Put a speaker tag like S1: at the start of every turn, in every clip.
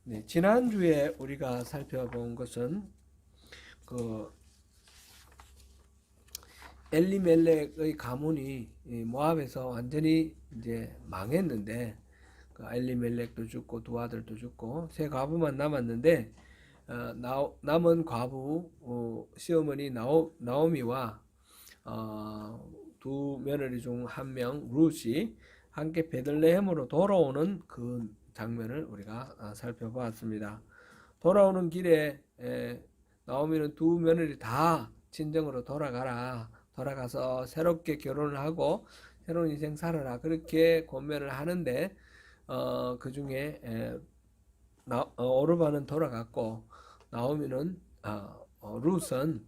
S1: 네, 지난주에 우리가 살펴본 것은 그 엘리멜렉의 가문이 모압에서 완전히 이제 망했는데, 그 엘리멜렉도 죽고 두 아들도 죽고 세 과부만 남았는데, 남은 과부 시어머니 나오미와 두 며느리 중 한 명 룻이 함께 베들레헴으로 돌아오는 그 장면을 우리가 살펴보았습니다. 돌아오는 길에 나오미는 두 며느리 다 친정으로 돌아가서 새롭게 결혼을 하고 새로운 인생 살아라, 그렇게 권면을 하는데, 그 중에 오르바는 돌아갔고, 나오미는 룻은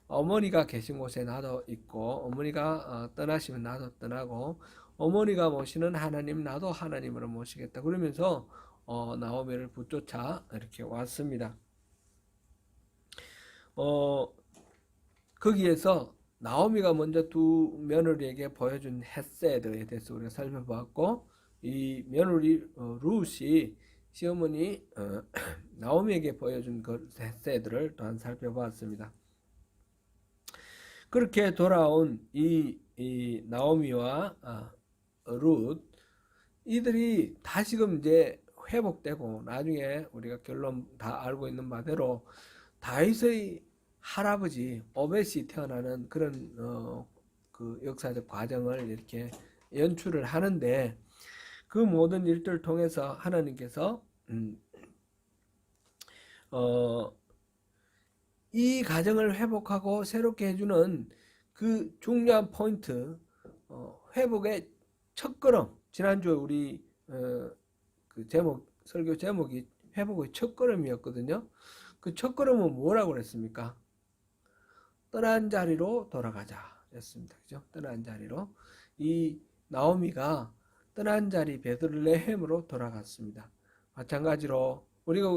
S1: 어머니가 계신 곳에 나도 있고, 어머니가 떠나시면 나도 떠나고, 어머니가 모시는 하나님 나도 하나님으로 모시겠다 그러면서 나오미를 붙쫓아 이렇게 왔습니다. 거기에서 나오미가 먼저 두 며느리에게 보여준 헤세드에 대해서 우리가 살펴보았고, 이 며느리 룻이 시어머니 나오미에게 보여준 그 헤세드를 또한 살펴보았습니다. 그렇게 돌아온 이 나오미와 룻, 이들이 다시금 이제 회복되고, 나중에 우리가 결론 다 알고 있는 바대로 다윗의 할아버지 오벳이 태어나는 그런 그 역사적 과정을 이렇게 연출을 하는데, 그 모든 일들을 통해서 하나님께서 이 가정을 회복하고 새롭게 해주는 그 중요한 포인트, 회복의 첫걸음. 지난주에 우리 그 설교 제목이 회복의 첫걸음이었거든요. 그 첫걸음은 뭐라고 그랬습니까? 떠난 자리로 돌아가자 였습니다. 그죠? 떠난 자리로. 이 나오미가 떠난 자리 베들레헴으로 돌아갔습니다. 마찬가지로 우리가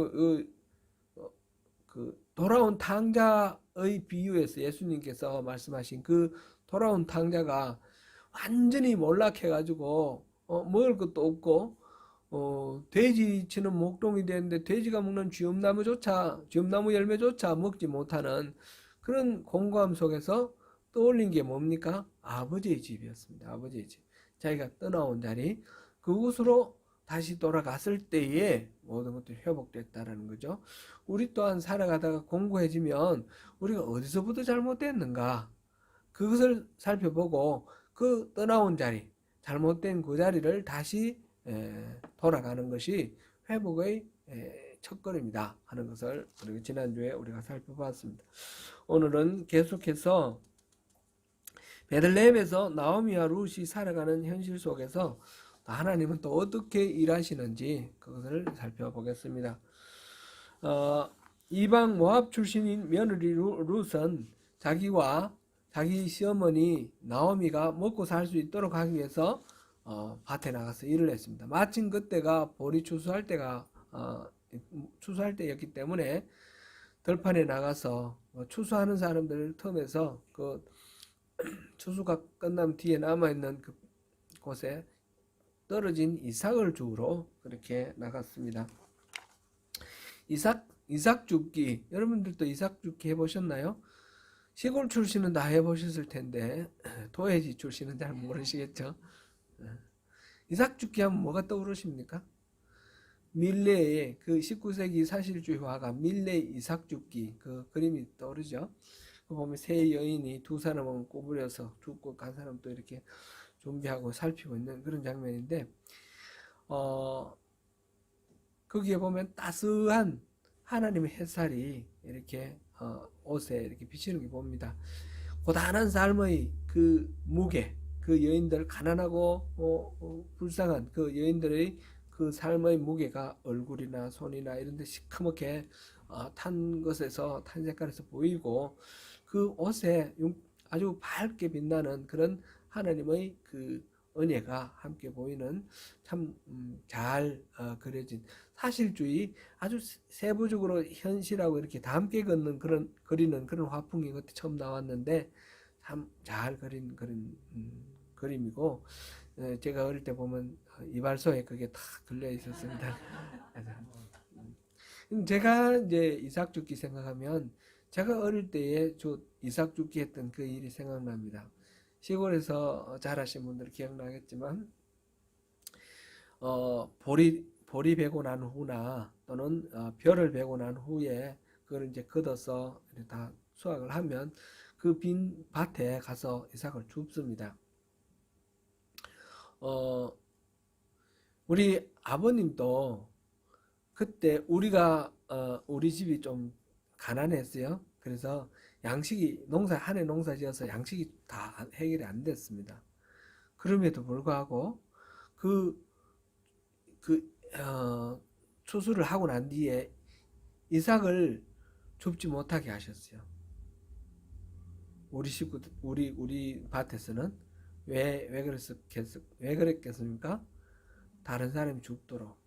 S1: 그 돌아온 탕자의 비유에서 예수님께서 말씀하신 그 돌아온 탕자가 완전히 몰락해가지고 먹을 것도 없고 돼지 치는 목동이 되는데 돼지가 먹는 쥐엄나무 열매조차 먹지 못하는 그런 공고함 속에서 떠올린 게 뭡니까? 아버지의 집이었습니다. 아버지의 집. 자기가 떠나온 자리, 그곳으로 다시 돌아갔을 때에 모든 것들이 회복됐다라는 거죠. 우리 또한 살아가다가 공고해지면 우리가 어디서부터 잘못됐는가, 그것을 살펴보고 그 떠나온 자리, 잘못된 그 자리를 다시 돌아가는 것이 회복의 첫걸음이다 하는 것을 우리가 지난주에 우리가 살펴봤습니다. 오늘은 계속해서 베들레헴에서 나오미와 룻이 살아가는 현실 속에서 하나님은 또 어떻게 일하시는지 그것을 살펴보겠습니다. 이방 모압 출신인 며느리 룻은 자기와 자기 시어머니 나오미가 먹고 살 수 있도록 하기 위해서 밭에 나가서 일을 했습니다. 마침 그때가 보리 추수할 때였기 때문에 들판에 나가서 추수하는 사람들 틈에서 그 추수가 끝난 뒤에 남아있는 그 곳에 떨어진 이삭을 주우러 그렇게 나갔습니다. 이삭 줍기, 여러분들도 이삭 줍기 해보셨나요? 시골 출신은 다 해보셨을 텐데 도회지 출신은 잘 모르시겠죠? 이삭 줍기 하면 뭐가 떠오르십니까? 밀레의 그 19세기 사실주의 화가 밀레의 이삭 줍기, 그 그림이 떠오르죠? 그 보면 세 여인이 두 사람은 꼬부려서 죽고 간 사람도 이렇게 준비하고 살피고 있는 그런 장면인데, 거기에 보면 따스한 하나님의 햇살이 이렇게 옷에 이렇게 비치는 게 봅니다. 고단한 삶의 그 무게, 그 여인들, 가난하고 불쌍한 그 여인들의 그 삶의 무게가 얼굴이나 손이나 이런 데 시커멓게 탄 것에서, 탄 색깔에서 보이고, 그 옷에 아주 밝게 빛나는 그런 하나님의 그 은혜가 함께 보이는 참 잘 그려진 사실주의, 아주 세부적으로 현실하고 이렇게 다 함께 그리는 그런 화풍이 그때 처음 나왔는데 참 잘 그린 그런 그림이고, 제가 어릴 때 보면 이발소에 그게 다 걸려 있었습니다. 그래서 제가 이제 이삭 죽기 생각하면 제가 어릴 때에 저 이삭 죽기 했던 그 일이 생각납니다. 시골에서 자라신 분들 기억나겠지만 보리 베고 난 후나 또는 벼를 베고 난 후에 그걸 이제 걷어서 다 수확을 하면 그 빈 밭에 가서 이삭을 줍습니다. 어, 우리 아버님도 그때 우리 집이 좀 가난했어요. 그래서 양식이 한 해 농사 지어서 양식이 다 해결이 안 됐습니다. 그럼에도 불구하고 그, 추수를 하고 난 뒤에 이삭을 줍지 못하게 하셨어요. 우리 밭에서는 왜 그랬겠습니까? 다른 사람이 줍도록,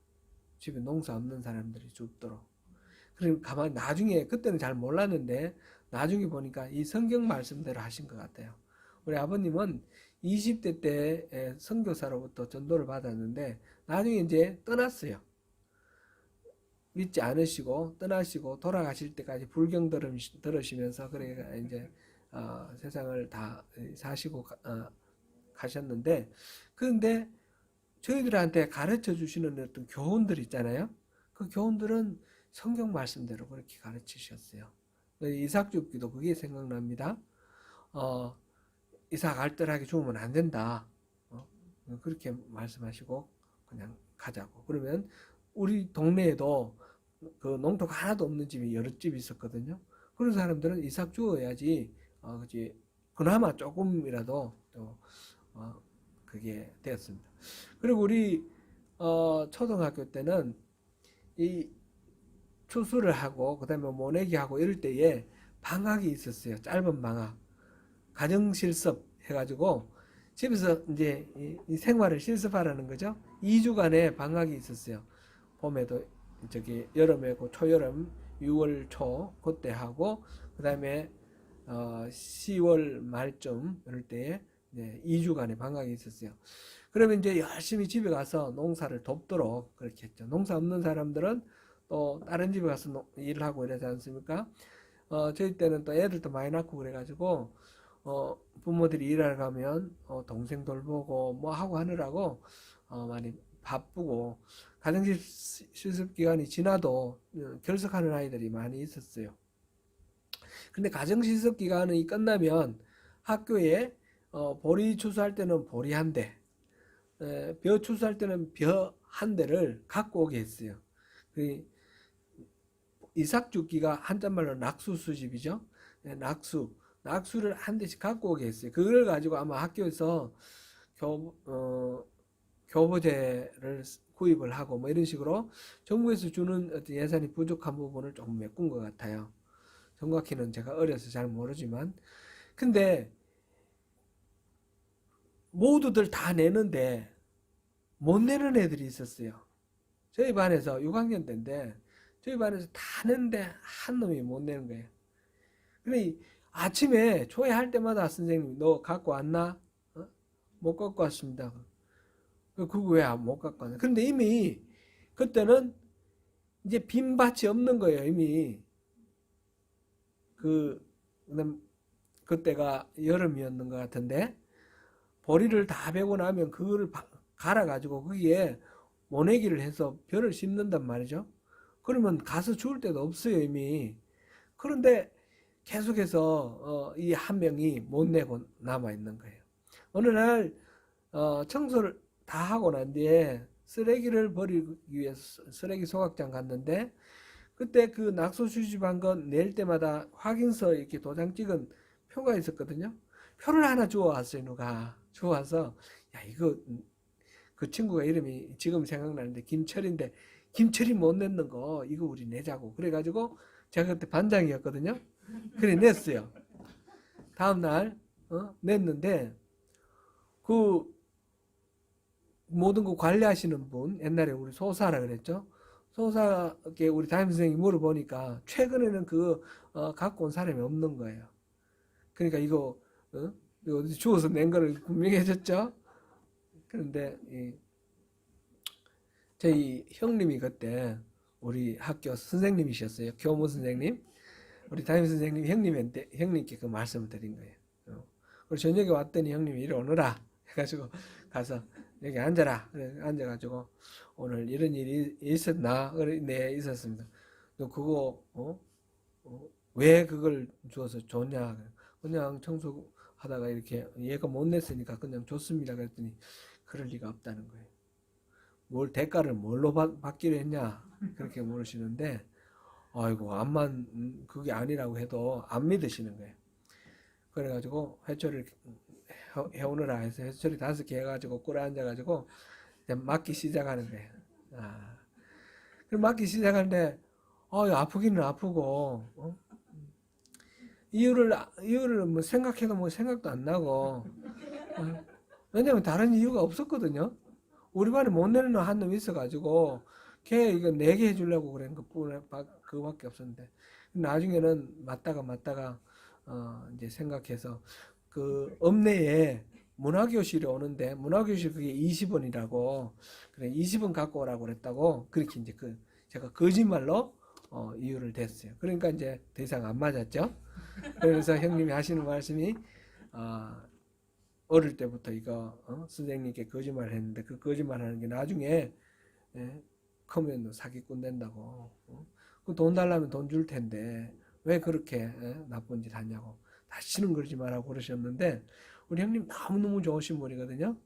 S1: 집에 농사 없는 사람들이 줍도록. 그럼 가만히 나중에, 그때는 잘 몰랐는데 나중에 보니까 이 성경 말씀대로 하신 것 같아요. 우리 아버님은 20대 때 선교사로부터 전도를 받았는데 나중에 이제 떠났어요. 믿지 않으시고 떠나시고 돌아가실 때까지 불경 들으시면서 그래 이제 세상을 다 사시고 가셨는데, 그런데 저희들한테 가르쳐 주시는 어떤 교훈들 있잖아요. 그 교훈들은 성경 말씀대로 그렇게 가르치셨어요. 이삭 줍기도 그게 생각납니다. 이삭 알뜰하게 주면 안 된다. 그렇게 말씀하시고 그냥 가자고. 그러면 우리 동네에도 그 농토가 하나도 없는 집이 여러 집 있었거든요. 그런 사람들은 이삭 주어야지, 그지, 그나마 조금이라도 또 그게 되었습니다. 그리고 우리 초등학교 때는 이 추수를 하고 그다음에 모내기 하고 이럴 때에 방학이 있었어요. 짧은 방학, 가정 실습 해가지고 집에서 이제 이 생활을 실습하라는 거죠. 2주간의 방학이 있었어요. 봄에도 저기 여름에고 초여름 6월 초 그때 하고 그다음에 10월 말쯤 이럴 때에 2주간의 방학이 있었어요. 그러면 이제 열심히 집에 가서 농사를 돕도록 그렇게 했죠. 농사 없는 사람들은 또 다른 집에 가서 일을 하고 이러지 않습니까? 저희 때는 또 애들도 많이 낳고 그래가지고 부모들이 일하러 가면 동생 돌보고 뭐 하고 하느라고 많이 바쁘고 가정집 실습 기간이 지나도 결석하는 아이들이 많이 있었어요. 근데 가정실습 기간이 끝나면 학교에 보리 추수할 때는 보리 한 대, 벼 추수할 때는 벼 한 대를 갖고 오게 했어요. 그 이삭 줍기가 한자말로 낙수 수집이죠. 낙수를 한 대씩 갖고 오게 했어요. 그걸 가지고 아마 학교에서 교보제를 구입을 하고 뭐 이런 식으로 정부에서 주는 어떤 예산이 부족한 부분을 조금 메꾼 것 같아요. 정확히는 제가 어려서 잘 모르지만, 근데 모두들 다 내는데 못 내는 애들이 있었어요. 저희 반에서 6학년 때인데 저희 반에서 다 내는데 한 놈이 못 내는 거예요. 그래 아침에 초회할 때마다 선생님 너 갖고 왔나? 못 갖고 왔습니다. 그거 왜 못 갖고 왔나? 그런데 이미 그때는 이제 빈 밭이 없는 거예요. 이미 그때가 여름이었는 것 같은데 보리를 다 베고 나면 그거를 갈아가지고 거기에 모내기를 해서 벼를 심는단 말이죠. 그러면 가서 주울 데도 없어요 이미. 그런데 계속해서 이 한 명이 못 내고 남아 있는 거예요. 어느 날 청소를 다 하고 난 뒤에 쓰레기를 버리기 위해서 쓰레기 소각장 갔는데 그때 그 낙수 수집한 건 낼 때마다 확인서 이렇게 도장 찍은 표가 있었거든요. 표를 하나 주워왔어요. 누가 주워와서 야 이거 그 친구가 이름이 지금 생각나는데 김철인데 김철이 못 냈는 거 이거 우리 내자고 그래가지고 제가 그때 반장이었거든요. 그래 냈어요. 다음날 냈는데 그 모든 거 관리하시는 분 옛날에 우리 소사라 그랬죠. 소사께 우리 담임선생님이 물어보니까 최근에는 그거 갖고 온 사람이 없는 거예요. 그러니까 이거 어디 주워서 낸 거를 분명히 해줬죠. 그런데 저희 형님이 그때 우리 학교 선생님이셨어요. 교무 선생님. 우리 담임 선생님 형님께 그 말씀을 드린 거예요. 그리고 저녁에 왔더니 형님이 이리 오너라 해가지고 가서 여기 앉아라. 그래 앉아가지고 오늘 이런 일이 있었나? 그래 네 있었습니다. 너 그거 왜 그걸 주어서 줬냐? 그냥 청소하다가 이렇게 얘가 못 냈으니까 그냥 줬습니다. 그랬더니 그럴 리가 없다는 거예요. 뭘 대가를 뭘로 받기로 했냐? 그렇게 물으시는데 아이고 암만 그게 아니라고 해도 안 믿으시는 거예요. 그래가지고 회초리를 해오느라 해서 회초리 5개 해가지고 꿇어 앉아가지고 맞기 시작하는 거예요. 그럼 맞기 시작하는데 아프기는 아프고 이유를 뭐 생각해도 뭐 생각도 안 나고 왜냐면 다른 이유가 없었거든요. 우리 반에 못 내는 한 놈 있어가지고 걔 이거 4개 해주려고 그런 그거밖에 없었는데 나중에는 맞다가 이제 생각해서 그 읍내에 문화교실이 오는데 문화교실 그게 20원이라고 그래 20원 갖고 오라고 그랬다고 그렇게 이제 제가 거짓말로 이유를 댔어요. 그러니까 이제 더 이상 안 맞았죠. 그래서 형님이 하시는 말씀이 어릴 때부터 이거 선생님께 거짓말을 했는데 그 거짓말하는 게 나중에 크면 사기꾼 된다고 그 돈 달라면 돈 줄 텐데 왜 그렇게 나쁜 짓 하냐고 다시는 그러지 말라고 그러셨는데 우리 형님 너무너무 좋으신 분이거든요.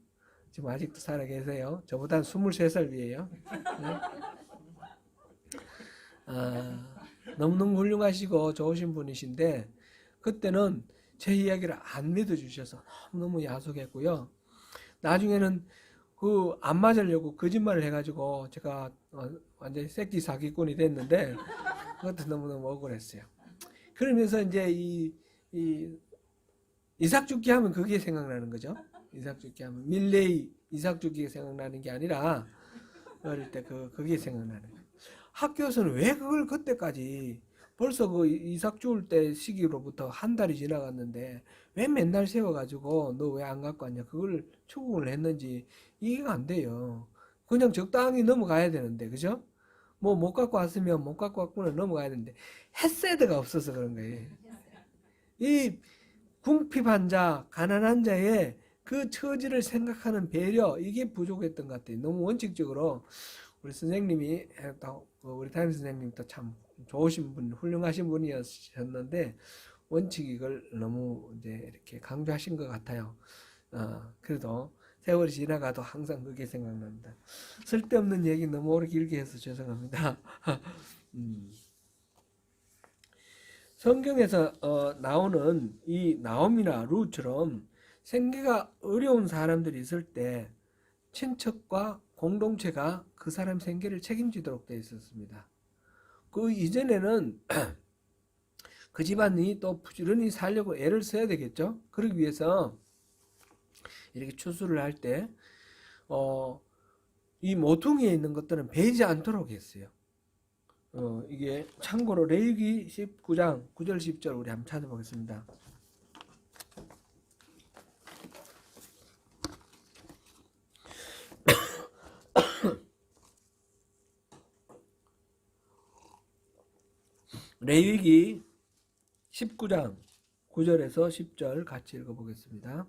S1: 지금 아직도 살아 계세요. 저보다 23살 위에요. 너무너무 훌륭하시고 좋으신 분이신데 그때는 제 이야기를 안 믿어주셔서 너무너무 야속했고요. 나중에는 그 안 맞으려고 거짓말을 해가지고 제가 완전히 새끼 사기꾼이 됐는데 그것도 너무너무 억울했어요. 그러면서 이제 이 이삭죽기 하면 그게 생각나는 거죠. 이삭죽기 하면 밀레이 이삭죽기가 생각나는 게 아니라 어릴 때 그게 생각나는 거예요. 학교에서는 왜 그걸 그때까지 벌써 그 이삭 죽을 때 시기로부터 한 달이 지나갔는데 왜 맨날 세워가지고 너 왜 안 갖고 왔냐 그걸 추궁을 했는지 이해가 안 돼요. 그냥 적당히 넘어가야 되는데 그죠? 뭐 못 갖고 왔으면 못 갖고 왔구나 넘어가야 되는데 햇세드가 없어서 그런 거예요. 이 궁핍한 자, 가난한 자의 그 처지를 생각하는 배려 이게 부족했던 것 같아요. 너무 원칙적으로 우리 선생님이 우리 담임 선생님도 참 좋으신 분, 훌륭하신 분이었는데 원칙 이걸 너무 이제 이렇게 강조하신 것 같아요. 그래도 세월이 지나가도 항상 그게 생각납니다. 쓸데없는 얘기 너무 오래 길게 해서 죄송합니다. 성경에서 나오는 이 나옴이나 룻처럼 생계가 어려운 사람들이 있을 때 친척과 공동체가 그 사람 생계를 책임지도록 되어 있었습니다. 그 이전에는 그 집안이 또 부지런히 살려고 애를 써야 되겠죠. 그러기 위해서 이렇게 추수를 할 때 이 모퉁이에 있는 것들은 베이지 않도록 했어요. 이게 참고로 레위기 19장 9절 10절 우리 한번 찾아보겠습니다. 레위기 19장 9절에서 10절 같이 읽어보겠습니다.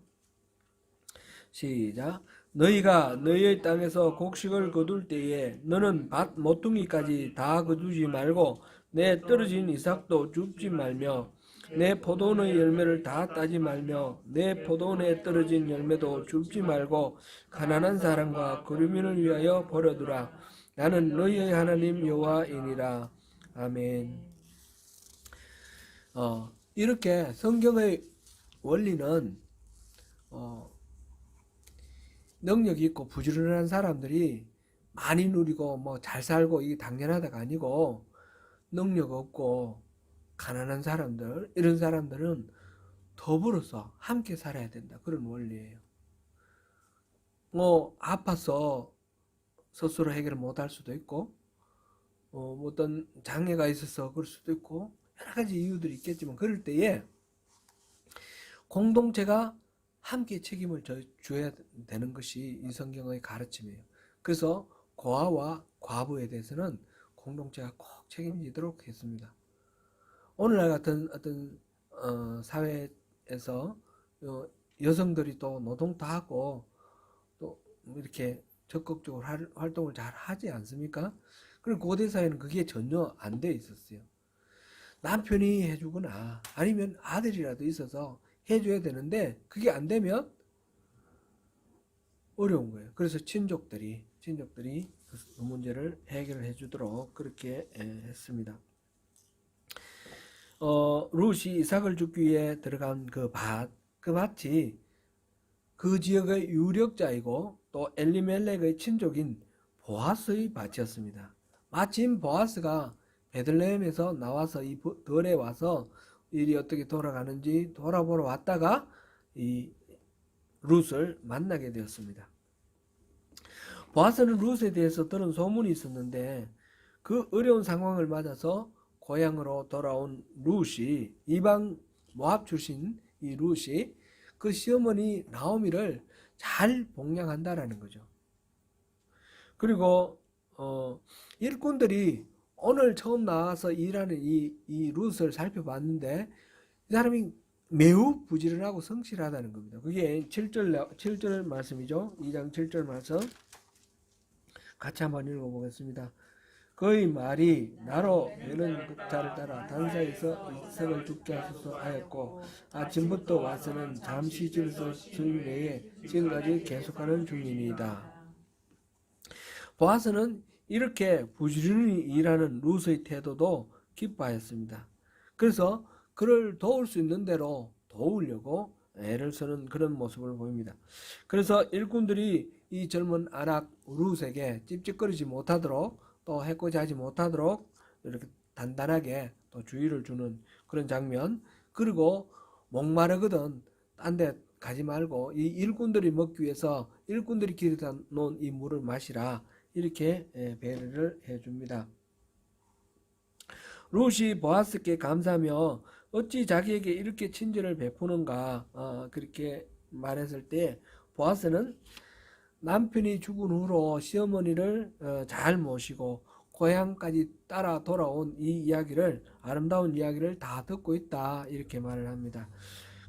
S1: 시작. 너희가 너희의 땅에서 곡식을 거둘 때에 너는 밭 모퉁이까지 다 거두지 말고 내 떨어진 이삭도 줍지 말며 내 포도원의 열매를 다 따지 말며 내 포도원에 떨어진 열매도 줍지 말고 가난한 사람과 거류민을 위하여 버려두라. 나는 너희의 하나님 여호와이니라. 아멘. 이렇게 성경의 원리는 능력이 있고 부지런한 사람들이 많이 누리고 뭐 잘 살고 이게 당연하다가 아니고 능력 없고 가난한 사람들 이런 사람들은 더불어서 함께 살아야 된다 그런 원리예요. 뭐 아파서 스스로 해결을 못할 수도 있고 어떤 장애가 있어서 그럴 수도 있고 여러 가지 이유들이 있겠지만 그럴 때에 공동체가 함께 책임을 져야 되는 것이 이 성경의 가르침이에요. 그래서 고아와 과부에 대해서는 공동체가 꼭 책임지도록 했습니다. 오늘날 같은 어떤 사회에서 여성들이 또 노동도 하고 또 이렇게 적극적으로 활동을 잘 하지 않습니까? 그리고 고대 사회는 그게 전혀 안 돼 있었어요. 남편이 해주거나 아니면 아들이라도 있어서 해줘야 되는데 그게 안 되면 어려운 거예요. 그래서 친족들이 그 문제를 해결해 주도록 그렇게 했습니다. 룻이 이삭을 죽기 위해 들어간 그 밭이 그 지역의 유력자이고 또 엘리멜렉의 친족인 보아스의 밭이었습니다. 마침 보아스가 베들레헴에서 나와서 이 덜에 와서 일이 어떻게 돌아가는지 돌아보러 왔다가 이 룻을 만나게 되었습니다. 보아스는 룻에 대해서 들은 소문이 있었는데 그 어려운 상황을 맞아서 고향으로 돌아온 룻이 이방 모압 출신 이 룻이 그 시어머니 나오미를 잘 복양한다라는 거죠. 그리고 일꾼들이 오늘 처음 나와서 일하는 이 룻을 살펴봤는데 이 사람이 매우 부지런하고 성실하다는 겁니다. 그게 7절 말씀이죠. 2장 7절 말씀 같이 한번 읽어보겠습니다. 그의 말이 나로 여는 자를 따라 단사에서 이삭을 죽게 하소서 하였고 아침부터 와서는 잠시 집에서 주일 내에 지금까지 계속하는 중입니다. 보아스는 이렇게 부지런히 일하는 룻의 태도도 기뻐하였습니다. 그래서 그를 도울 수 있는 대로 도우려고 애를 쓰는 그런 모습을 보입니다. 그래서 일꾼들이 이 젊은 아낙 룻에게 찝찝거리지 못하도록 또 해코지하지 못하도록 이렇게 단단하게 또 주의를 주는 그런 장면. 그리고 목마르거든 딴 데 가지 말고 이 일꾼들이 먹기 위해서 일꾼들이 길에다 놓은 이 물을 마시라 이렇게 배려를 해줍니다. 룻이 보아스께 감사하며 어찌 자기에게 이렇게 친절을 베푸는가 그렇게 말했을 때 보아스는 남편이 죽은 후로 시어머니를 잘 모시고 고향까지 따라 돌아온 이 이야기를 아름다운 이야기를 다 듣고 있다 이렇게 말을 합니다.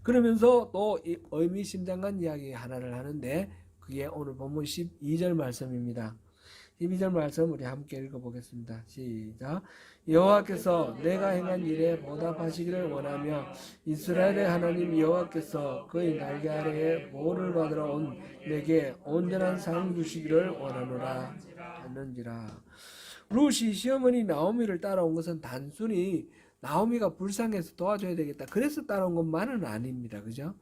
S1: 그러면서 또 의미심장한 이야기 하나를 하는데 그게 오늘 본문 12절 말씀입니다. 12절 말씀 우리 함께 읽어보겠습니다. 시작. 여호와께서 내가 행한 일에 보답하시기를 원하며 이스라엘의 하나님 여호와께서 그의 날개 아래에 보호를 받으러 온 내게 온전한 상 주시기를 원하노라 했는지라. 룻이 시어머니 나오미를 따라온 것은 단순히 나오미가 불쌍해서 도와줘야 되겠다 그래서 따라온 것만은 아닙니다. 그죠?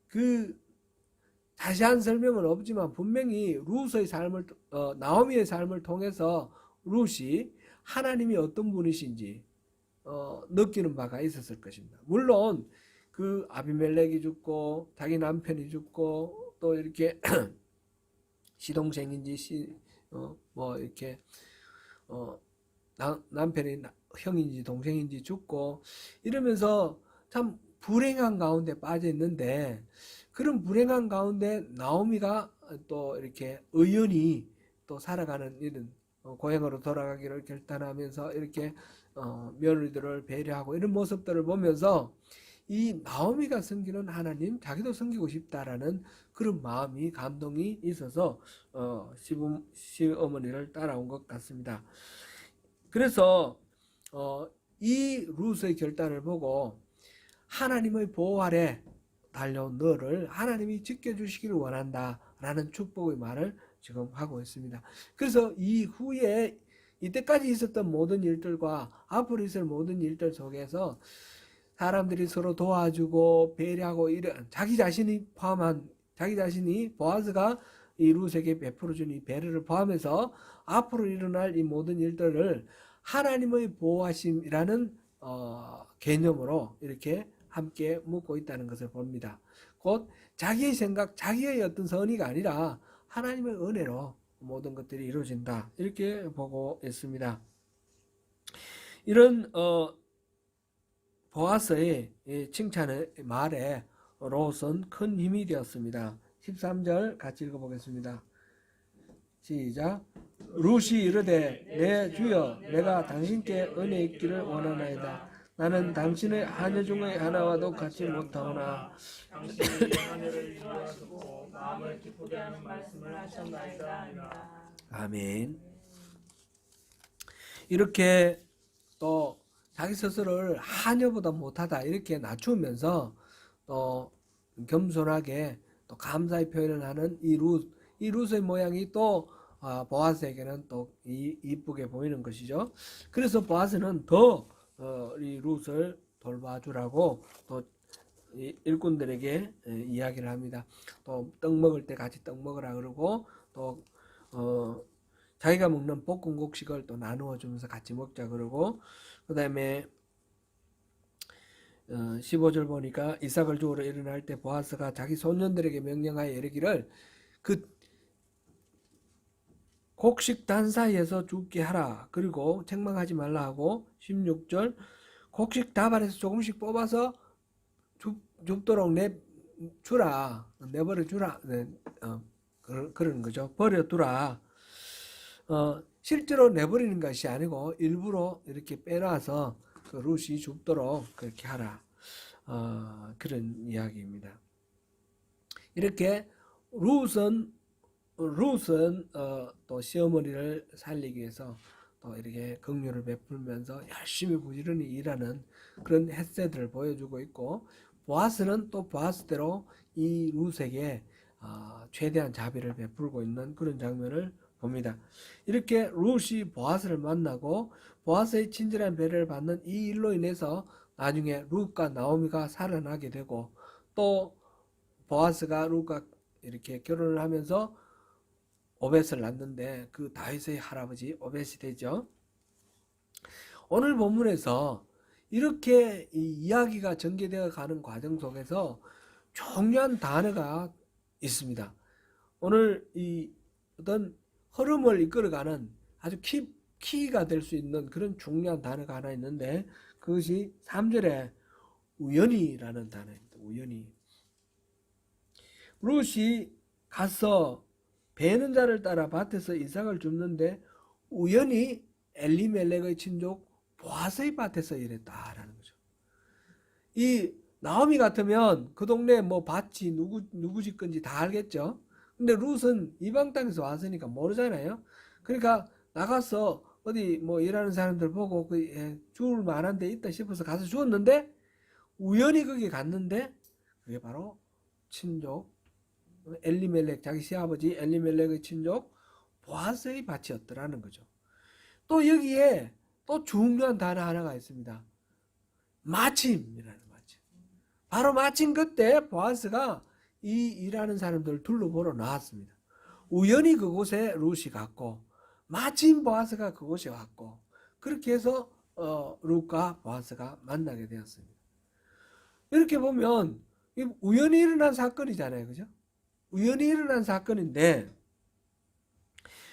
S1: 그 자세한 설명은 없지만 분명히 룻의 삶을 나오미의 삶을 통해서 룻이 하나님이 어떤 분이신지 느끼는 바가 있었을 것입니다. 물론 그 아비멜렉이 죽고 자기 남편이 죽고 또 이렇게 시동생인지 뭐 이렇게 남편이 형인지 동생인지 죽고 이러면서 참 불행한 가운데 빠져 있는데 그런 불행한 가운데 나오미가 또 이렇게 의연히 또 살아가는 이런 고향으로 돌아가기를 결단하면서 이렇게 며느리들을 배려하고 이런 모습들을 보면서 이 나오미가 섬기는 하나님 자기도 섬기고 싶다라는 그런 마음이 감동이 있어서 시어머니를 따라온 것 같습니다. 그래서 이 룻의 결단을 보고 하나님의 보호 아래 달려온 너를 하나님이 지켜주시기를 원한다 라는 축복의 말을 지금 하고 있습니다. 그래서 이후에 이때까지 있었던 모든 일들과 앞으로 있을 모든 일들 속에서 사람들이 서로 도와주고 배려하고 이런 자기 자신이 보아스가 이 룻에게 베풀어준 이 배려를 포함해서 앞으로 일어날 이 모든 일들을 하나님의 보호하심이라는 개념으로 이렇게 함께 묻고 있다는 것을 봅니다. 곧 자기의 생각, 자기의 어떤 선의가 아니라 하나님의 은혜로 모든 것들이 이루어진다. 이렇게 보고 있습니다. 이런 보아스의 칭찬의 말에 롯은 큰 힘이 되었습니다. 13절 같이 읽어보겠습니다. 시작. 룻이 이르되 내 주여 내가 당신께 은혜 있기를 원하나이다. 나는 당신의 하녀 중의 하나와도 같이 못하오나
S2: 당신이 이 하늘을 인도하시고 마음을 기쁘게 하는 말씀을 하셨나이다.
S1: 아멘. 이렇게 또 자기 스스로를 하녀보다 못하다 이렇게 낮추면서 또 겸손하게 또 감사의 표현을 하는 이 룻의 모양이 또 보아스에게는 또 이쁘게 보이는 것이죠. 그래서 보아스는 더 이 룻을 돌봐주라고 또 일꾼들에게 이야기를 합니다. 또 떡 먹을 때 같이 떡 먹으라 그러고 또 자기가 먹는 볶은 곡식을 또 나누어 주면서 같이 먹자 그러고 그 다음에 15절 보니까 이삭을 주우러 일어날 때 보아스가 자기 손녀들에게 명령하여 이르기를 그 곡식 단 사이에서 죽게 하라. 그리고 책망하지 말라 하고 16절 곡식 다발에서 조금씩 뽑아서 줍도록 내버려 주라. 그러는 거죠. 버려두라. 실제로 내버리는 것이 아니고 일부러 이렇게 빼놔서 그 룻이 줍도록 그렇게 하라. 그런 이야기입니다. 이렇게 룻은 또 시어머니를 살리기 위해서 또 이렇게 긍휼을 베풀면서 열심히 부지런히 일하는 그런 햇새들을 보여주고 있고 보아스는 또 보아스대로 이 룻에게 최대한 자비를 베풀고 있는 그런 장면을 봅니다. 이렇게 룻이 보아스를 만나고 보아스의 친절한 배려를 받는 이 일로 인해서 나중에 룻과 나오미가 살아나게 되고 또 보아스가 룻과 이렇게 결혼을 하면서 오벳을 낳는데 그 다윗의 할아버지 오벳이 되죠. 오늘 본문에서 이렇게 이 이야기가 전개되어 가는 과정 속에서 중요한 단어가 있습니다. 오늘 이 어떤 흐름을 이끌어가는 아주 키가 될 수 있는 그런 중요한 단어가 하나 있는데 그것이 3절에 우연히라는 단어입니다. 우연히. 룻이 가서 베는 자를 따라 밭에서 이삭을 줍는데 우연히 엘리멜렉의 친족 보아스의 밭에서 일했다라는 거죠. 이 나오미 같으면 그 동네 뭐 밭이 누구 집 건지 다 알겠죠. 근데 룻은 이방 땅에서 왔으니까 모르잖아요. 그러니까 나가서 어디 뭐 일하는 사람들 보고 주울 만한 데 있다 싶어서 가서 주웠는데 우연히 거기 갔는데 그게 바로 친족 엘리멜렉 자기 시아버지 엘리멜렉의 친족 보아스의 밭이었더라는 거죠. 또 여기에 또 중요한 단어 하나가 있습니다. 마침이라는 마침. 바로 마침 그때 보아스가 이 일하는 사람들을 둘러보러 나왔습니다. 우연히 그곳에 룻이 갔고 마침 보아스가 그곳에 왔고 그렇게 해서 룻과 보아스가 만나게 되었습니다. 이렇게 보면 우연히 일어난 사건이잖아요. 그죠? 우연히 일어난 사건인데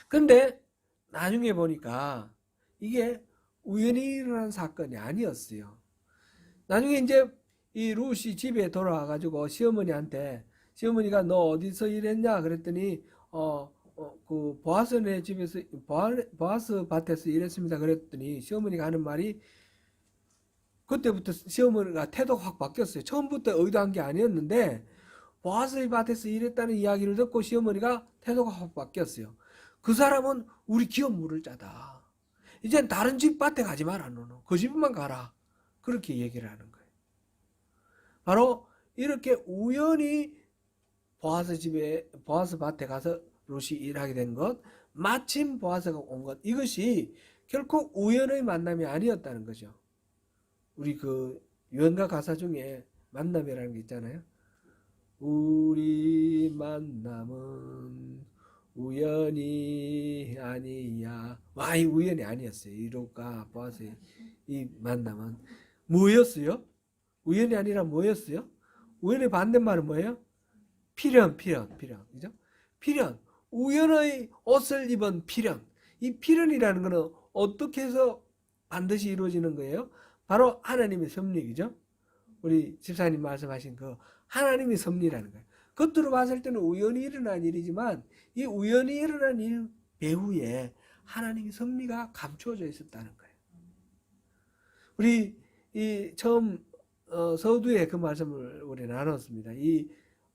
S1: 근데 나중에 보니까 이게 우연히 일어난 사건이 아니었어요. 나중에 이제 이 룻이 집에 돌아와가지고 시어머니가 너 어디서 일했냐 그랬더니 그 보아스네 집에서 보아스 밭에서 일했습니다 그랬더니 시어머니가 하는 말이 그때부터 시어머니가 태도가 확 바뀌었어요. 처음부터 의도한 게 아니었는데 보아스의 밭에서 일했다는 이야기를 듣고 시어머니가 태도가 확 바뀌었어요. 그 사람은 우리 기업 물을 자다. 이젠 다른 집 밭에 가지 마라. 너는 그 집만 가라. 그렇게 얘기를 하는 거예요. 바로 이렇게 우연히 보아스 밭에 가서 룻이 일하게 된 것, 마침 보아스가 온 것, 이것이 결코 우연의 만남이 아니었다는 거죠. 우리 그 유행가 가사 중에 만남이라는 게 있잖아요. 우리 만남은 우연이 아니야. 이 우연이 아니었어요. 이 룻과 보아스의 이 만남은 뭐였어요? 우연이 아니라 뭐였어요? 우연의 반대말은 뭐예요? 필연. 그죠? 필연. 우연의 옷을 입은 필연. 이 필연이라는 것은 어떻게 해서 반드시 이루어지는 거예요? 바로 하나님의 섭리이죠. 우리 집사님 말씀하신 그 하나님의 섭리라는 거예요. 겉으로 봤을 때는 우연히 일어난 일이지만 이 우연히 일어난 일 배후에 하나님의 섭리가 감추어져 있었다는 거예요. 우리 이 처음 서두에 그 말씀을 우리 나눴습니다. 이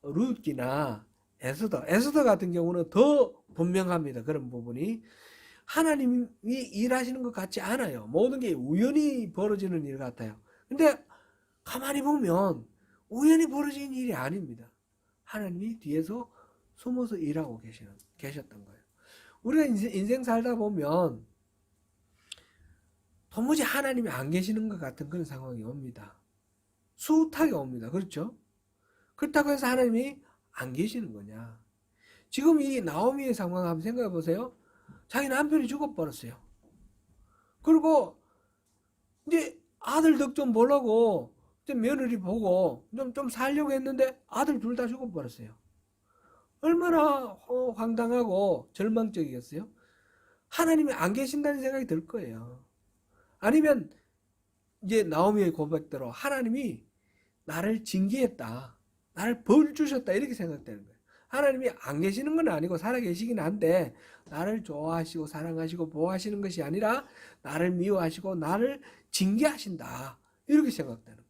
S1: 룻기나 에스더 같은 경우는 더 분명합니다. 그런 부분이 하나님이 일하시는 것 같지 않아요. 모든 게 우연히 벌어지는 일 같아요. 근데 가만히 보면 우연히 벌어진 일이 아닙니다. 하나님이 뒤에서 숨어서 일하고 계셨던 거예요. 우리가 인생 살다 보면 도무지 하나님이 안 계시는 것 같은 그런 상황이 옵니다. 숱하게 옵니다. 그렇죠? 그렇다고 해서 하나님이 안 계시는 거냐? 지금 이 나오미의 상황 한번 생각해 보세요. 자기 남편이 죽어버렸어요. 그리고 이제 아들 덕 좀 보려고 며느리 보고 좀 살려고 했는데 아들 둘 다 죽어버렸어요. 얼마나 황당하고 절망적이겠어요? 하나님이 안 계신다는 생각이 들 거예요. 아니면 이제 나오미의 고백대로 하나님이 나를 징계했다. 나를 벌 주셨다. 이렇게 생각되는 거예요. 하나님이 안 계시는 건 아니고 살아 계시긴 한데 나를 좋아하시고 사랑하시고 보호하시는 것이 아니라 나를 미워하시고 나를 징계하신다. 이렇게 생각되는 거예요.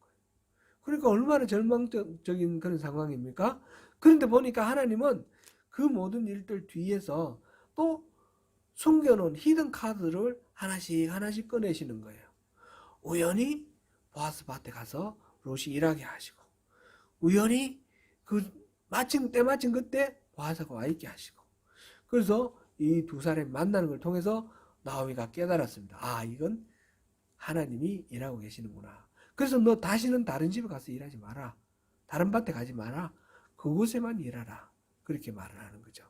S1: 그러니까 얼마나 절망적인 그런 상황입니까? 그런데 보니까 하나님은 그 모든 일들 뒤에서 또 숨겨놓은 히든 카드를 하나씩 꺼내시는 거예요. 우연히 보아스 밭에 가서 롯이 일하게 하시고, 우연히 때마침 그때 보아스가 와 있게 하시고, 그래서 이 두 사람이 만나는 걸 통해서 나오미가 깨달았습니다. 아, 이건 하나님이 일하고 계시는구나. 그래서 너 다시는 다른 집에 가서 일하지 마라. 다른 밭에 가지 마라. 그곳에만 일하라. 그렇게 말을 하는 거죠.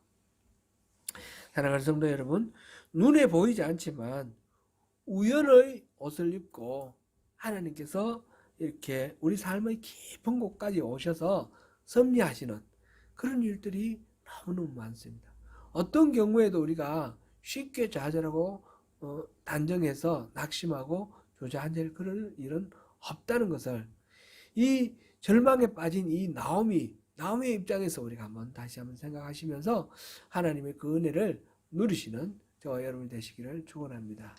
S1: 사랑하는 성도 여러분, 눈에 보이지 않지만 우연의 옷을 입고 하나님께서 이렇게 우리 삶의 깊은 곳까지 오셔서 섭리하시는 그런 일들이 너무너무 많습니다. 어떤 경우에도 우리가 쉽게 좌절하고 단정해서 낙심하고 주저앉을 그런 일은 없다는 것을 이 절망에 빠진 이 나오미의 입장에서 우리가 다시 한번 생각하시면서 하나님의 그 은혜를 누리시는 저와 여러분이 되시기를 축원합니다.